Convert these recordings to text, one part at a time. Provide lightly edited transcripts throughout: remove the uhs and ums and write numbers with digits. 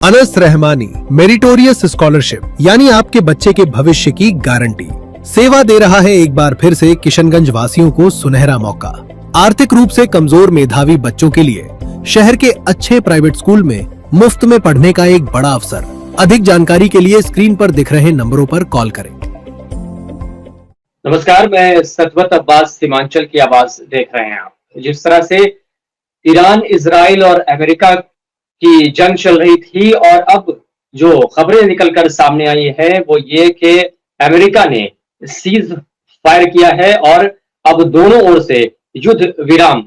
Anas Rahmani meritorious scholarship यानी आपके बच्चे के भविष्य की गारंटी सेवा दे रहा है एक बार फिर से किशनगंज वासियों को सुनहरा मौका। आर्थिक रूप से कमजोर मेधावी बच्चों के लिए शहर के अच्छे प्राइवेट स्कूल में मुफ्त में पढ़ने का एक बड़ा अवसर। अधिक जानकारी के लिए स्क्रीन पर दिख रहे नंबरों पर कॉल करें। नमस्कार, मैं सतवत अब्बास सीमांचल की आवाज देख रहे हैं आप। जिस तरह से ईरान, इजराइल और अमेरिका की जंग चल रही थी और अब जो खबरें निकलकर सामने आई है वो ये कि अमेरिका ने सीज फायर किया है और अब दोनों ओर से युद्ध विराम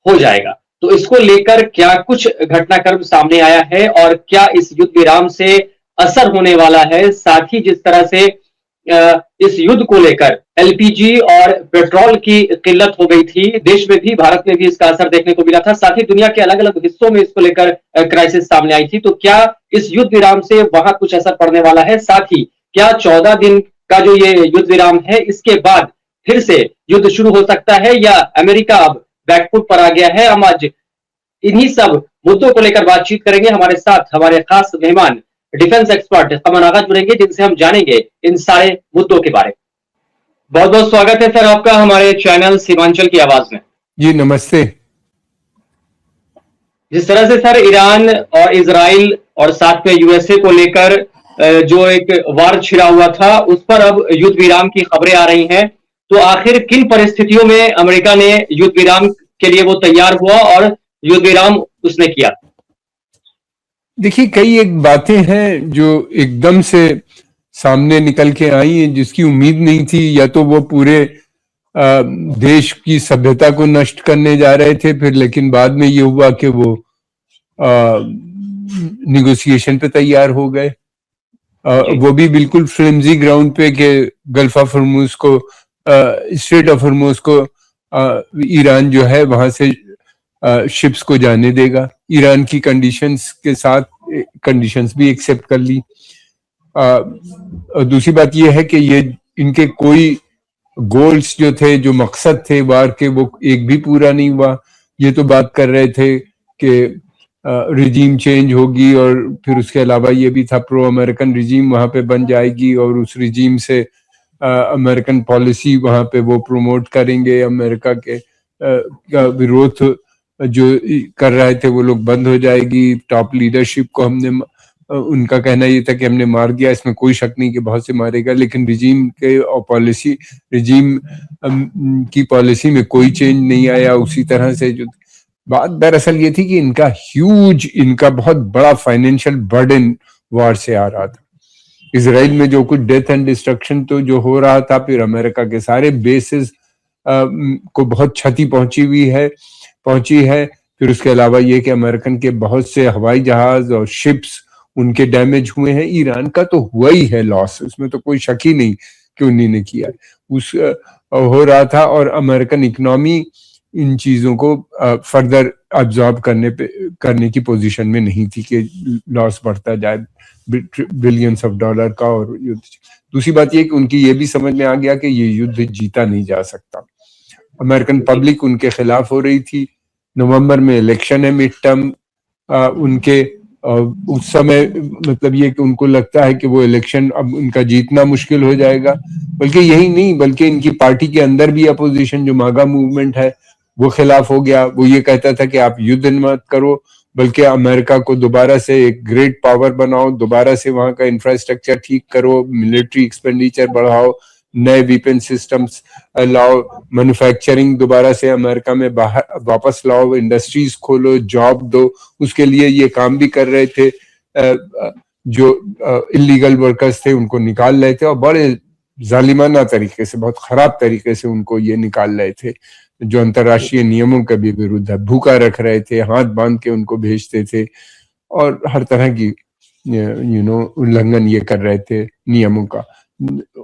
हो जाएगा। तो इसको लेकर क्या कुछ घटनाक्रम सामने आया है और क्या इस युद्ध विराम से असर होने वाला है, साथ ही जिस तरह से इस युद्ध को लेकर एलपीजी और पेट्रोल की किल्लत हो गई थी, देश में भी, भारत में भी इसका असर देखने को मिला था, साथ ही दुनिया के अलग अलग हिस्सों में इसको लेकर क्राइसिस सामने आई थी। तो क्या इस युद्ध विराम से वहां कुछ असर पड़ने वाला है, साथ ही क्या 14 दिन का जो ये युद्ध विराम है इसके बाद फिर से युद्ध शुरू हो सकता है या अमेरिका अब बैकफुट पर आ गया है? हम आज इन्हीं सब मुद्दों को लेकर बातचीत करेंगे। हमारे साथ हमारे खास मेहमान डिफेंस एक्सपर्ट अमन आगा जुड़ेंगे, जिनसे हम जानेंगे इन सारे मुद्दों के बारे में। बहुत बहुत स्वागत है सर आपका हमारे चैनल सीमांचल की आवाज में। जी नमस्ते। जिस तरह से सर ईरान और इजराइल और साथ में यूएसए को लेकर जो एक वार छिड़ा हुआ था उस पर अब युद्ध विराम की खबरें आ रही हैं, तो आखिर किन परिस्थितियों में अमेरिका ने युद्ध विराम के लिए वो तैयार हुआ और युद्ध विराम उसने किया? देखिए, कई एक बातें हैं जो एकदम से सामने निकल के आई हैं जिसकी उम्मीद नहीं थी। या तो वो पूरे देश की सभ्यता को नष्ट करने जा रहे थे, फिर लेकिन बाद में ये हुआ कि वो निगोशिएशन पे तैयार हो गए। वो भी बिल्कुल फ्लिमजी ग्राउंड पे कि गल्फ ऑफ हॉर्मुज को, स्ट्रेट ऑफ हॉर्मुज को ईरान जो है वहां से शिप्स को जाने देगा। ईरान की कंडीशंस के साथ कंडीशंस भी एक्सेप्ट कर ली। दूसरी बात यह है कि ये इनके कोई गोल्स जो थे, जो मकसद थे वार के, वो एक भी पूरा नहीं हुआ। ये तो बात कर रहे थे कि रिजीम चेंज होगी और फिर उसके अलावा ये भी था प्रो अमेरिकन रिजीम वहां पे बन जाएगी और उस रिजीम से अमेरिकन पॉलिसी वहां पे वो प्रमोट करेंगे। अमेरिका के विरोध जो कर रहे थे वो लोग बंद हो जाएगी। टॉप लीडरशिप को हमने, उनका कहना ये था कि हमने मार दिया, इसमें कोई शक नहीं कि बहुत से मारेगा, लेकिन रिजीम के और पॉलिसी, रिजीम की पॉलिसी में कोई चेंज नहीं आया। उसी तरह से जो बात दरअसल ये थी कि इनका बहुत बड़ा फाइनेंशियल बर्डन वार से आ रहा था। इजराइल में जो कुछ डेथ एंड डिस्ट्रक्शन तो जो हो रहा था, फिर अमेरिका के सारे बेसिस को बहुत क्षति पहुंची है। फिर उसके अलावा ये कि अमेरिकन के बहुत से हवाई जहाज और शिप्स उनके डैमेज हुए हैं। ईरान का तो हुआ ही है लॉस, उसमें तो कोई शक ही नहीं कि उन्हीं ने किया उस हो रहा था। और अमेरिकन इकोनॉमी इन चीजों को फर्दर अब्जॉर्ब करने की पोजीशन में नहीं थी कि लॉस बढ़ता जाए बिलियंस ऑफ डॉलर का। और दूसरी बात ये कि उनकी ये भी समझ में आ गया कि ये युद्ध जीता नहीं जा सकता। अमेरिकन पब्लिक उनके खिलाफ हो रही थी। नवंबर में इलेक्शन है, मिड टर्म उनके, उस समय मतलब ये कि उनको लगता है कि वो इलेक्शन अब उनका जीतना मुश्किल हो जाएगा। बल्कि यही नहीं, बल्कि इनकी पार्टी के अंदर भी अपोजिशन, जो मागा मूवमेंट है, वो खिलाफ हो गया। वो ये कहता था कि आप युद्ध मत करो, बल्कि अमेरिका को दोबारा से एक ग्रेट पावर बनाओ, दोबारा से वहां का इंफ्रास्ट्रक्चर ठीक करो, मिलिट्री एक्सपेंडिचर बढ़ाओ, नए वेपन सिस्टम्स लाओ, मैन्युफैक्चरिंग दोबारा से अमेरिका में वापस लाओ, इंडस्ट्रीज खोलो, जॉब दो। उसके लिए ये काम भी कर रहे थे। जो इलीगल वर्कर्स थे उनको निकाल रहे थे और बड़े जालिमाना तरीके से, बहुत खराब तरीके से उनको ये निकाल रहे थे, जो अंतर्राष्ट्रीय नियमों के भी विरुद्ध है। भूखा रख रहे थे, हाथ बांध के उनको भेजते थे और हर तरह की उल्लंघन ये कर रहे थे नियमों का।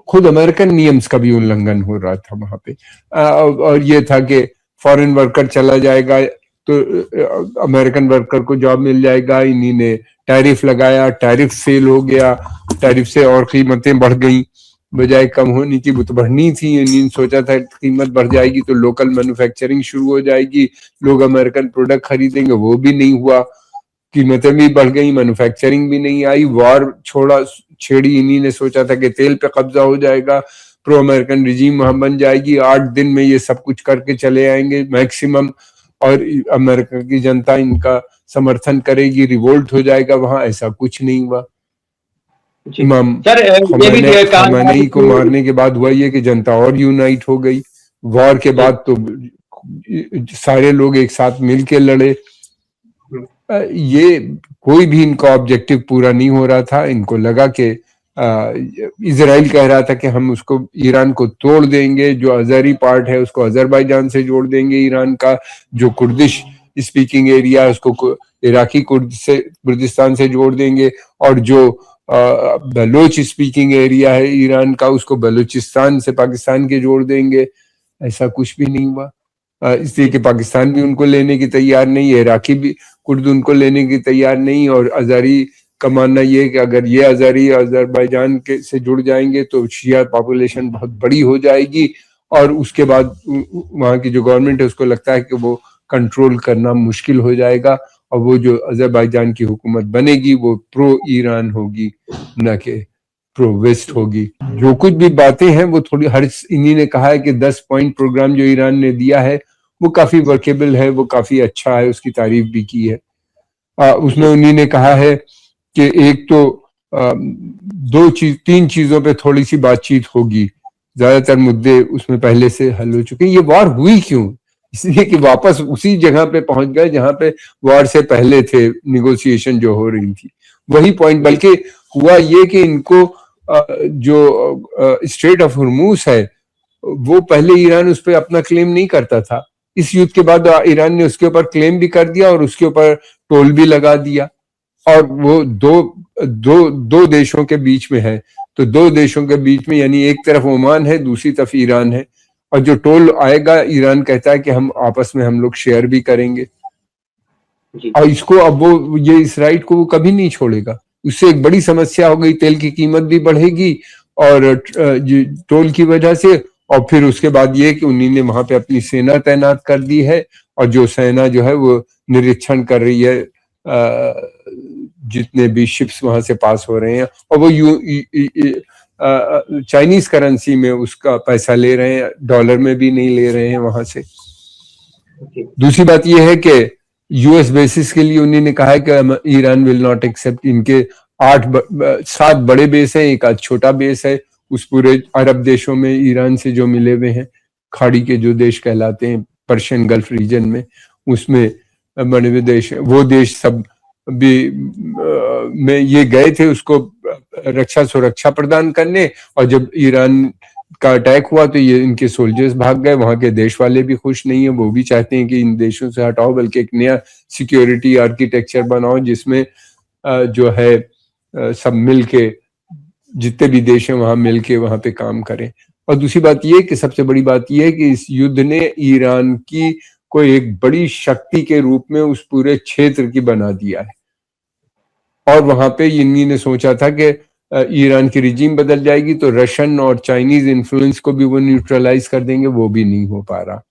खुद अमेरिकन नियम्स का भी उल्लंघन हो रहा था वहां पे। और ये था कि फॉरेन वर्कर चला जाएगा तो अमेरिकन वर्कर को जॉब मिल जाएगा। इन्हीं ने टैरिफ लगाया, टैरिफ फेल हो गया, टैरिफ से और कीमतें बढ़ गई, बजाय कम होने की वो तो बढ़नी थी। इन्हीं सोचा था कीमत बढ़ जाएगी तो लोकल मैन्युफैक्चरिंग शुरू हो जाएगी, लोग अमेरिकन प्रोडक्ट खरीदेंगे, वो भी नहीं हुआ। कीमतें भी बढ़ गई, मैन्युफैक्चरिंग भी नहीं आई, वॉर छेड़ी इन्हीं ने, सोचा था कि तेल पे कब्जा हो जाएगा, प्रो अमेरिकन रिजीम वहां बन जाएगी, 8 दिन में ये सब कुछ करके चले आएंगे मैक्सिमम, और अमेरिका की जनता इनका समर्थन करेगी, रिवोल्ट हो जाएगा वहां। ऐसा कुछ नहीं हुआ। इमाम खमेनी को मारने के बाद हुआ ये कि जनता और यूनाइट हो गई। वॉर के बाद तो सारे लोग एक साथ मिलके लड़े। ये कोई भी इनका ऑब्जेक्टिव पूरा नहीं हो रहा था। इनको लगा कि इजराइल कह रहा था कि हम उसको, ईरान को तोड़ देंगे, जो अजरी पार्ट है उसको अजरबैजान से जोड़ देंगे, ईरान का जो कुर्दिश स्पीकिंग एरिया है उसको इराकी कुर्दिस्तान से जोड़ देंगे, और जो बलोच स्पीकिंग एरिया है ईरान का उसको बलूचिस्तान से पाकिस्तान के जोड़ देंगे। ऐसा कुछ भी नहीं हुआ, इसलिए कि पाकिस्तान भी उनको लेने की तैयार नहीं है, इराकी भी कुर्द उनको लेने की तैयार नहीं। और अजरी का मानना ये है कि अगर ये अजरी अजरबैजान के से जुड़ जाएंगे तो शिया पॉपुलेशन बहुत बड़ी हो जाएगी, और उसके बाद वहाँ की जो गवर्नमेंट है उसको लगता है कि वो कंट्रोल करना मुश्किल हो जाएगा, और वो जो अजरबैजान की हुकूमत बनेगी वो प्रो ईरान होगी, न कि प्रो वेस्ट होगी। जो कुछ भी बातें हैं वो थोड़ी, हर इन्हीं ने कहा है कि 10 पॉइंट प्रोग्राम जो ईरान ने दिया है वो काफी वर्केबल है, वो काफी अच्छा है, उसकी तारीफ भी की है। उसमें उन्हीं ने कहा है कि एक तो तीन चीजों पे थोड़ी सी बातचीत होगी, ज्यादातर मुद्दे उसमें पहले से हल हो चुके हैं। ये वॉर हुई क्यों? इसलिए कि वापस उसी जगह पे पहुंच गए जहां पे वॉर से पहले थे, निगोशिएशन जो हो रही थी वही पॉइंट। बल्कि हुआ ये कि इनको जो स्ट्रेट ऑफ हुर्मुज है वो पहले ईरान उस पर अपना क्लेम नहीं करता था। इस युद्ध के बाद ईरान ने उसके ऊपर क्लेम भी कर दिया और उसके ऊपर टोल भी लगा दिया, और वो दो देशों के बीच में है। तो दो देशों के बीच में, यानी एक तरफ ओमान है, दूसरी तरफ ईरान है, और जो टोल आएगा ईरान कहता है कि हम आपस में हम लोग शेयर भी करेंगे। और इसको अब वो ये इस राइट को वो कभी नहीं छोड़ेगा। उससे एक बड़ी समस्या हो गई, तेल की कीमत भी बढ़ेगी और टोल की वजह से। और फिर उसके बाद ये कि उन्हीं ने वहां पे अपनी सेना तैनात कर दी है, और जो सेना जो है वो निरीक्षण कर रही है जितने भी शिप्स वहां से पास हो रहे हैं, और वो चाइनीज करेंसी में उसका पैसा ले रहे हैं, डॉलर में भी नहीं ले रहे हैं वहां से। दूसरी बात यह है कि यूएस बेसिस के लिए उन्होंने कहा है कि ईरान विल नॉट एक्सेप्ट। इनके 7 बड़े बेस हैं, एक आज छोटा बेस है उस पूरे अरब देशों में ईरान से जो मिले हुए हैं, खाड़ी के जो देश कहलाते हैं पर्शियन गल्फ रीजन में, उसमें बड़े हुए देश, वो देश सब भी में ये गए थे उसको रक्षा सुरक्षा प्रदान करने। और जब ईरान का अटैक हुआ तो ये इनके सोल्जर्स भाग गए। वहां के देश वाले भी खुश नहीं है, वो भी चाहते हैं कि इन देशों से हटाओ, बल्कि एक नया सिक्योरिटी आर्किटेक्चर बनाओ जिसमें जो है सब मिलके, जितने भी देश हैं वहां मिलके वहां पे काम करें। और दूसरी बात ये कि सबसे बड़ी बात ये है कि इस युद्ध ने ईरान की को एक बड़ी शक्ति के रूप में उस पूरे क्षेत्र की बना दिया है। और वहां पे इन्हीं ने सोचा था कि ईरान की रिजीम बदल जाएगी तो रशियन और चाइनीज इन्फ्लुएंस को भी वो न्यूट्रलाइज कर देंगे, वो भी नहीं हो पा रहा।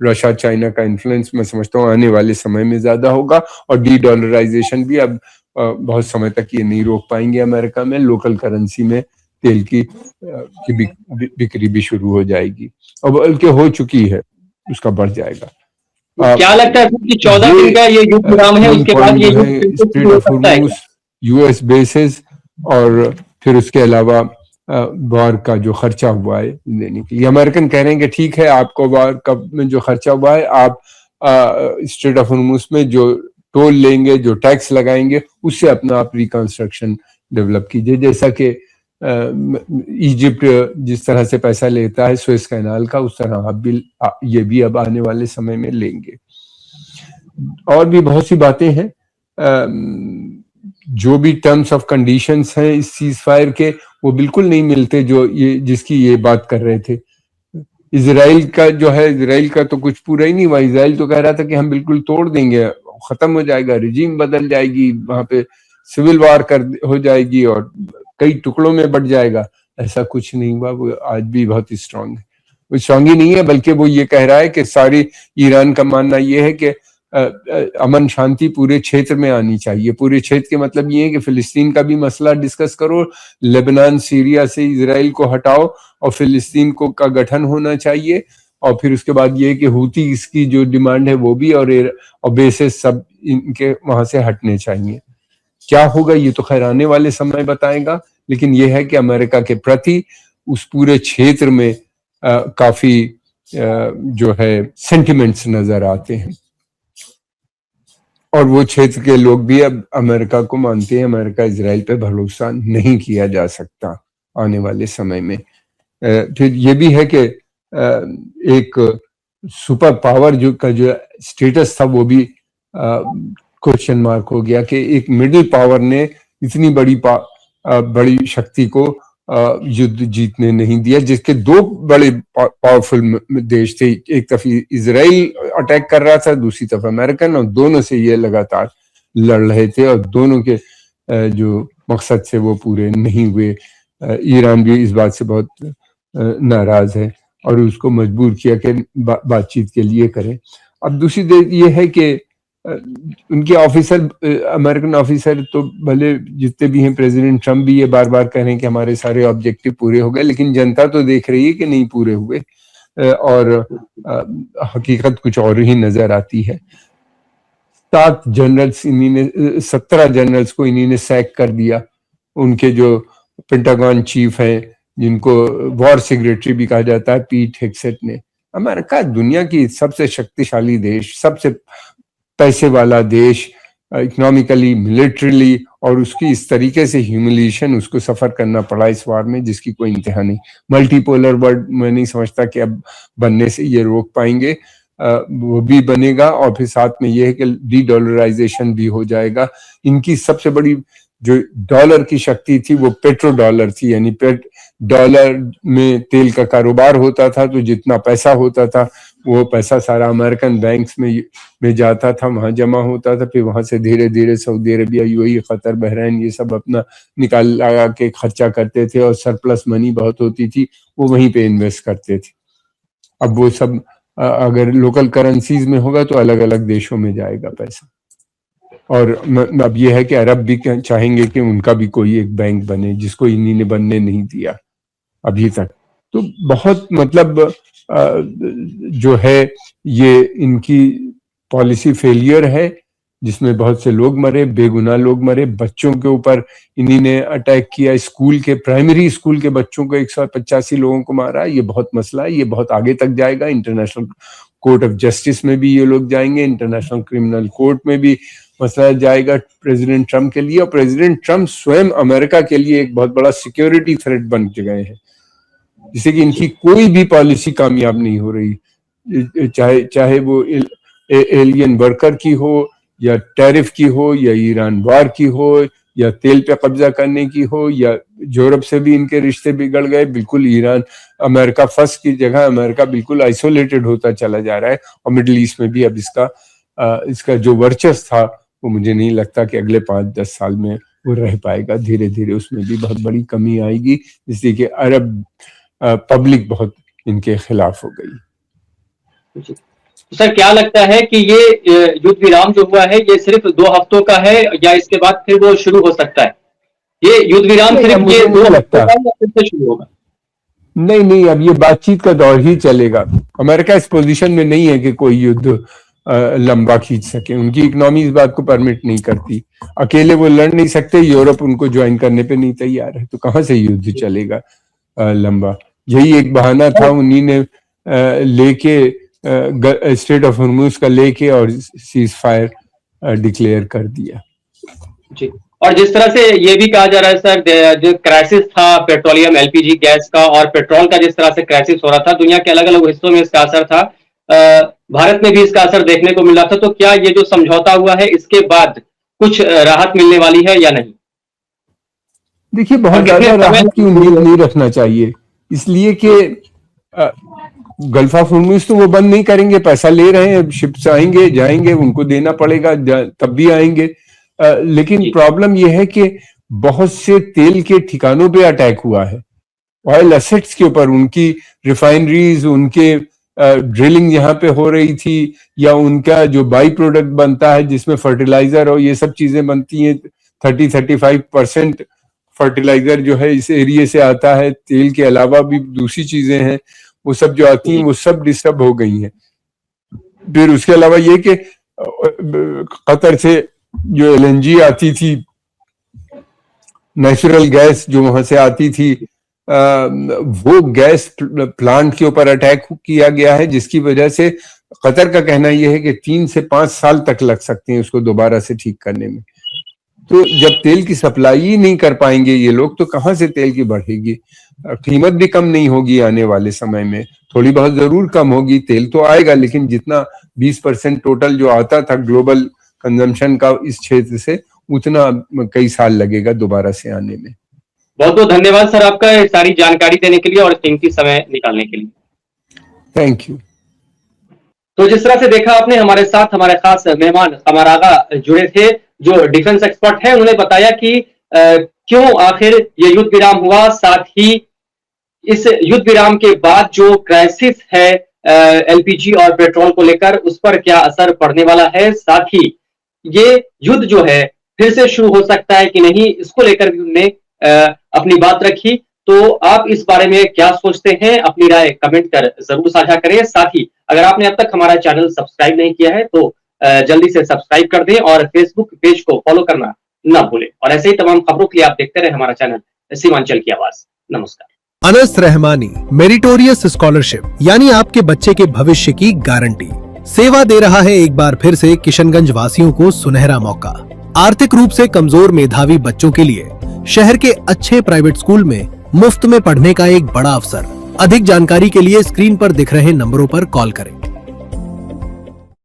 रशिया चाइना का इन्फ्लुएंस मैं समझता हूँ आने वाले समय में ज्यादा होगा, और डी डॉलराइजेशन भी अब बहुत समय तक ये नहीं रोक पाएंगे अमेरिका में। लोकल करेंसी में तेल की बिक्री भी शुरू हो जाएगी, और बल्कि हो चुकी है, उसका बढ़ जाएगा। क्या लगता है कि 14 दिन का ये युद्ध विराम है, उसके बाद ये स्ट्रेट ऑफ हुर्मुज, यूएस बेसिस, और फिर उसके अलावा वॉर का जो खर्चा हुआ है देने के लिए अमेरिकन कह रहे हैं कि ठीक है, आपको वॉर का में जो खर्चा हुआ है आप स्ट्रेट ऑफ हुर्मुज में जो टोल लेंगे, जो टैक्स लगाएंगे, उससे अपना आप रिकंस्ट्रक्शन डेवलप कीजिए। जैसा कि इजिप्ट जिस तरह से पैसा लेता है सुएज कैनाल का, उस तरह आप भी ये भी अब आने वाले समय में लेंगे। और भी बहुत सी बातें हैं, जो भी टर्म्स ऑफ कंडीशंस हैं इस सीज फायर के, वो बिल्कुल नहीं मिलते जो ये जिसकी ये बात कर रहे थे। इजराइल का जो है, इजराइल का तो कुछ पूरा ही नहीं हुआ। इजराइल तो कह रहा था कि हम बिल्कुल तोड़ देंगे, खत्म हो जाएगा, रिजीम बदल जाएगी, वहां पे सिविल वार हो जाएगी और कई टुकड़ों में बढ़ जाएगा। ऐसा कुछ नहीं हुआ। वो आज भी बहुत स्ट्रांग है। वो स्ट्रांग ही नहीं है, बल्कि वो ये कह रहा है कि सारी ईरान का मानना ये है कि अमन शांति पूरे क्षेत्र में आनी चाहिए। पूरे क्षेत्र के मतलब ये है कि फिलिस्तीन का भी मसला डिस्कस करो, लेबनान सीरिया से इजराइल को हटाओ और फिलिस्तीन को का गठन होना चाहिए। और फिर उसके बाद ये कि हूती इसकी जो डिमांड है वो भी, और बेसिस सब इनके वहां से हटने चाहिए। क्या होगा ये तो खैर आने वाले समय बताएगा, लेकिन ये है कि अमेरिका के प्रति उस पूरे क्षेत्र में काफी जो है सेंटिमेंट्स नजर आते हैं, और वो क्षेत्र के लोग भी अब अमेरिका को मानते हैं। अमेरिका इजराइल पे भरोसा नहीं किया जा सकता आने वाले समय में। फिर ये भी है कि एक सुपर पावर जो स्टेटस था वो भी क्वेश्चन मार्क हो गया कि एक मिडिल पावर ने इतनी बड़ी शक्ति को युद्ध जीतने नहीं दिया, जिसके दो बड़े पावरफुल देश थे। एक तरफ इजराइल अटैक कर रहा था, दूसरी तरफ अमेरिकन, और दोनों से ये लगातार लड़ रहे थे और दोनों के जो मकसद से वो पूरे नहीं हुए। ईरान भी इस बात से बहुत नाराज है और उसको मजबूर किया कि बातचीत के लिए करें। अब दूसरी देश ये है कि उनके ऑफिसर, अमेरिकन ऑफिसर तो भले जितने भी हैं, प्रेसिडेंट ट्रम्प भी ये बार बार कह रहे हैं कि हमारे सारे ऑब्जेक्टिव पूरे हो गए, लेकिन जनता तो देख रही है कि नहीं पूरे हुए, और हकीकत कुछ और ही नजर आती है। 17 जनरल्स को इन्हीं ने सैक कर दिया। उनके जो पेंटागन चीफ हैं, जिनको वॉर सेक्रेटरी भी कहा जाता है, पीट हेग्सेट ने। अमेरिका दुनिया की सबसे शक्तिशाली देश, सबसे पैसे वाला देश, इकोनॉमिकली, मिलिट्रीली, और उसकी इस तरीके से ह्यूमिलिएशन उसको सफर करना पड़ा इस वार में, जिसकी कोई इंतहा नहीं। मल्टीपोलर वर्ल्ड मैं नहीं समझता कि अब बनने से ये रोक पाएंगे, वो भी बनेगा। और फिर साथ में ये है कि डी डॉलराइजेशन भी हो जाएगा। इनकी सबसे बड़ी जो डॉलर की शक्ति थी वो पेट्रो डॉलर थी, यानी डॉलर में तेल का कारोबार होता था, तो जितना पैसा होता था वो पैसा सारा अमेरिकन बैंक्स में जाता था, वहां जमा होता था। फिर वहां से धीरे धीरे Saudi Arabia, UAE, Qatar, Bahrain, ये सब अपना निकाल लगा के खर्चा करते थे, और सरप्लस मनी बहुत होती थी वो वहीं पे इन्वेस्ट करते थे। अब वो सब अगर लोकल करेंसीज में होगा तो अलग अलग देशों में जाएगा पैसा। और अब ये है कि अरब भी चाहेंगे कि उनका भी कोई एक बैंक बने, जिसको इन्हीं ने बनने नहीं दिया अभी तक। तो बहुत मतलब जो है ये इनकी पॉलिसी फेलियर है, जिसमें बहुत से लोग मरे, बेगुनाह लोग मरे। बच्चों के ऊपर इन्हीं ने अटैक किया। स्कूल के, प्राइमरी स्कूल के बच्चों को 185 लोगों को मारा। ये बहुत मसला है, ये बहुत आगे तक जाएगा। इंटरनेशनल कोर्ट ऑफ जस्टिस में भी ये लोग जाएंगे, इंटरनेशनल क्रिमिनल कोर्ट में भी मसला जाएगा प्रेसिडेंट ट्रम्प के लिए। और प्रेसिडेंट ट्रम्प स्वयं अमेरिका के लिए एक बहुत बड़ा सिक्योरिटी थ्रेट बन गए हैं, जिससे कि इनकी कोई भी पॉलिसी कामयाब नहीं हो रही, चाहे वो एलियन वर्कर की हो, या टैरिफ की हो, या ईरान वार की हो, या तेल पे कब्जा करने की हो, या यूरोप से भी इनके रिश्ते बिगड़ गए। बिल्कुल ईरान अमेरिका फर्स्ट की जगह अमेरिका बिल्कुल आइसोलेटेड होता चला जा रहा है। और मिडिल ईस्ट में भी अब इसका जो वर्चस्व था वो मुझे नहीं लगता कि अगले 5-10 साल में वो रह पाएगा। धीरे धीरे उसमें भी बहुत बड़ी कमी आएगी, जिससे कि अरब पब्लिक बहुत इनके खिलाफ हो गई। सर क्या लगता है कि ये युद्ध विराम जो हुआ है ये सिर्फ 2 हफ्तों का है, या इसके बाद फिर वो शुरू हो सकता है? ये युद्ध विराम सिर्फ ये 2 हफ्तों का या फिर से शुरू होगा? नहीं, अब ये बातचीत का दौर ही चलेगा। अमेरिका इस पोजीशन में नहीं है कि कोई युद्ध लंबा खींच सके। उनकी इकोनॉमी इस बात को परमिट नहीं करती। अकेले वो लड़ नहीं सकते, यूरोप उनको ज्वाइन करने पे नहीं तैयार है, तो कहां से युद्ध चलेगा लंबा। यही एक बहाना था उन्हीं ने लेके स्टेट ऑफ हॉर्मुज का लेके और सीज फायर डिक्लेयर कर दिया। जी, और जिस तरह से ये भी कहा जा रहा है सर, जो क्राइसिस था पेट्रोलियम एलपीजी गैस का और पेट्रोल का, जिस तरह से क्राइसिस हो रहा था, दुनिया के अलग अलग हिस्सों में इसका असर था, भारत में भी इसका असर देखने को मिल रहा था। तो क्या ये जो समझौता हुआ है इसके बाद कुछ राहत मिलने वाली है या नहीं? देखिए, बहुत ज्यादा राहत की उम्मीद नहीं रखना चाहिए, इसलिए कि गल्फ ऑफ हॉर्मुज तो वो बंद नहीं करेंगे। पैसा ले रहे हैं, शिप्स आएंगे जाएंगे, उनको देना पड़ेगा, तब भी आएंगे। लेकिन प्रॉब्लम यह है कि बहुत से तेल के ठिकानों पे अटैक हुआ है, ऑयल एसेट्स के ऊपर, उनकी रिफाइनरीज, उनके ड्रिलिंग यहाँ पे हो रही थी, या उनका जो बाई प्रोडक्ट बनता है जिसमें फर्टिलाइजर और ये सब चीजें बनती हैं, 30-35% फर्टिलाइजर जो है इस एरिया से आता है। तेल के अलावा भी दूसरी चीजें हैं, वो सब जो आती हैं वो सब डिस्टर्ब हो गई हैं। फिर उसके अलावा ये कि कतर से जो LNG आती थी, नेचुरल गैस जो वहां से आती थी, वो गैस प्लांट के ऊपर अटैक किया गया है, जिसकी वजह से कतर का कहना यह है कि 3 से 5 साल तक लग सकते हैं उसको दोबारा से ठीक करने में। तो जब तेल की सप्लाई ही नहीं कर पाएंगे ये लोग, तो कहाँ से तेल की बढ़ेगी? कीमत भी कम नहीं होगी आने वाले समय में, थोड़ी बहुत जरूर कम होगी, तेल तो आएगा, लेकिन जितना 20% टोटल जो आता था ग्लोबल कंजम्पशन का इस क्षेत्र से, उतना कई साल लगेगा दोबारा से आने में। बहुत बहुत धन्यवाद सर आपका सारी जानकारी देने के लिए और कीमती समय निकालने के लिए। Thank you. तो जिस तरह से देखा आपने, हमारे साथ हमारे खास मेहमान कमर आगा जुड़े थे, जो डिफेंस एक्सपर्ट हैं। उन्होंने बताया कि क्यों आखिर ये युद्ध विराम हुआ, साथ ही इस युद्ध विराम के बाद जो क्राइसिस है LPG और पेट्रोल को लेकर, उस पर क्या असर पड़ने वाला है, साथ ही ये युद्ध जो है फिर से शुरू हो सकता है कि नहीं, इसको लेकर भी उन्होंने अपनी बात रखी। तो आप इस बारे में क्या सोचते हैं, अपनी राय कमेंट कर जरूर साझा करें। साथ ही अगर आपने अब तक हमारा चैनल सब्सक्राइब नहीं किया है तो जल्दी से सब्सक्राइब कर दें और फेसबुक पेज को फॉलो करना ना भूलें। और ऐसे ही तमाम खबरों के लिए आप देखते रहे हमारा चैनल सीमांचल की आवाज। नमस्कार। अनस रहमानी मेरिटोरियस स्कॉलरशिप, यानी आपके बच्चे के भविष्य की गारंटी, सेवा दे रहा है एक बार फिर से किशनगंज वासियों को सुनहरा मौका। आर्थिक रूप से कमजोर मेधावी बच्चों के लिए शहर के अच्छे प्राइवेट स्कूल में मुफ्त में पढ़ने का एक बड़ा अवसर। अधिक जानकारी के लिए स्क्रीन पर दिख रहे नंबरों पर कॉल करें।